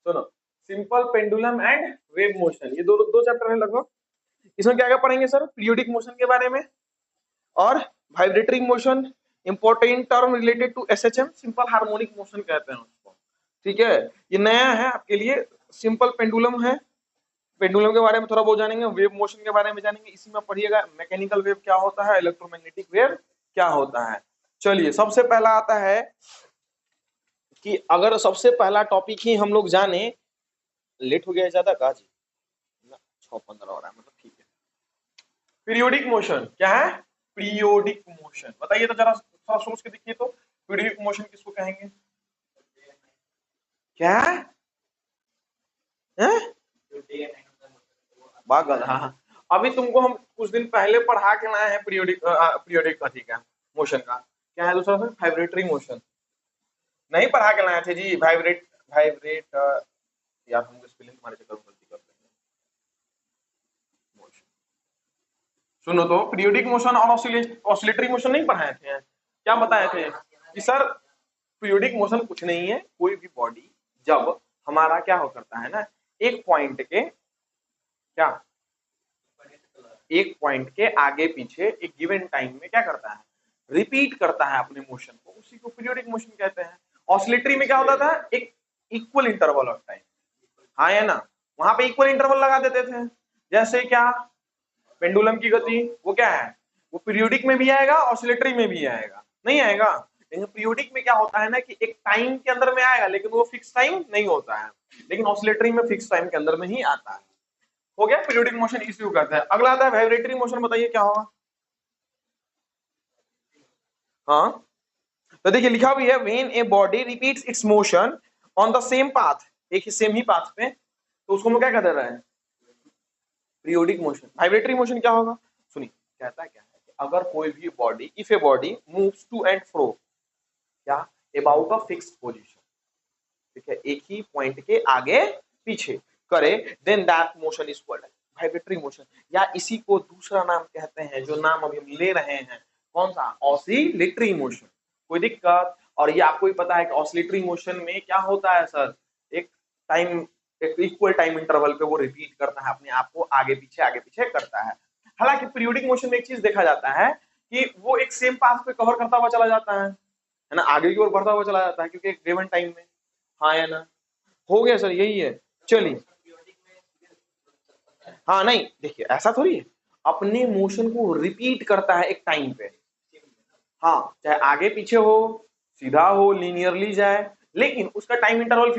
सुनो, simple pendulum and wave motion, ये दो चैप्टर है लगभग। इसमें क्या क्या पढ़ेंगे सर? पीरियोडिक मोशन के बारे में और vibratory motion, important term related to SHM, simple harmonic motion कहते हैं उसको। ठीक है, ये नया है आपके लिए। सिंपल पेंडुलम है, पेंडुलम के बारे में थोड़ा बहुत जानेंगे, वेव मोशन के बारे में जानेंगे। इसी में पढ़िएगा मैकेनिकल वेव क्या होता है, इलेक्ट्रोमैग्नेटिक वेव क्या होता है। चलिए, सबसे पहला आता है कि अगर सबसे पहला टॉपिक ही हम लोग जाने, लेट हो गया ज्यादा का जी, 6:15 हो रहा है, मतलब ठीक है। पीरियोडिक मोशन क्या है? पीरियोडिक मोशन बताइए तो जरा, थोड़ा सोच के देखिए तो, पीरियोडिक मोशन किसको कहेंगे? क्या है? पागल, हाँ। अभी तुमको हम कुछ दिन पहले पढ़ा के लाए हैं पीरियोडिक अथी का मोशन का। क्या है दूसरा? वाइब्रेटरी मोशन नहीं पढ़ा के लाए थे जी। वाइब्रेट यार, हम स्पेलिंग तुम्हारे चक्कर में गलती करते हैं। मोशन, सुनो तो, पीरियोडिक मोशन और ऑसिलेटरी मोशन नहीं पढ़ाए थे? क्या बताए थे कि सर पीरियोडिक मोशन कुछ नहीं है, कोई भी बॉडी जब हमारा क्या हो करता है ना, एक पॉइंट के क्या, एक पॉइंट के आगे पीछे एक गिवन टाइम में क्या करता है, रिपीट करता है अपने मोशन को, उसी को पीरियोडिक मोशन कहते हैं। ऑसिलेटरी में क्या होता था, एक इक्वल इंटरवल ऑफ टाइम, हाँ है ना, वहां पे इक्वल इंटरवल लगा देते थे। जैसे क्या, पेंडुलम की गति वो क्या है, वो पीरियोडिक में भी आएगा, ऑसिलेटरी में भी आएगा, नहीं आएगा। लेकिन पीरियोडिक में क्या होता है ना कि एक टाइम के अंदर में आएगा, लेकिन वो फिक्स टाइम नहीं होता है। लेकिन ऑसिलेटरी में फिक्स टाइम के अंदर में ही आता है। हो गया, पीरियोडिक मोशन इसी कहते हैं। अगला आता है वाइब्रेटरी मोशन, बताइए क्या होगा? हाँ, तो देखिए लिखा भी है, when a body repeats it's motion on the same path, एक ही सेम ही पाथ पे, तो उसको हम क्या कहते हैं? Periodic motion. वाइब्रेटरी मोशन क्या होगा? सुनिए, कहता क्या है कि अगर कोई भी body, if a body moves to and fro, क्या, अबाउट अ फिक्स्ड पोजीशन, ठीक है, एक ही पॉइंट के आगे पीछे करे, then that motion is called vibratory motion. या इसी को दूसरा नाम कहते हैं, जो नाम अभी हम ले रहे हैं, कौन सा? Oscillatory motion. कोई दिक्कत? और ये आपको भी पता है कि ऑसिलेटरी मोशन में क्या होता है सर, एक टाइम, एक इक्वल टाइम इंटरवल पे वो रिपीट करता है अपने आप को, आगे पीछे करता है। हालांकि पीरियोडिक मोशन में एक चीज देखा जाता है कि वो एक सेम पाथ पे कवर करता हुआ चला जाता है ना, आगे की ओर बढ़ता हुआ चला जाता है, क्योंकि एक गिवन टाइम में, हाँ या ना? हो गया सर, यही है। चलिए, हाँ नहीं, देखिए ऐसा थोड़ी है, अपने मोशन को रिपीट करता है एक टाइम पे, हाँ, चाहे आगे पीछे हो, सीधा हो, लीनियरली जाए, लेकिन उसका टाइम इंटरवल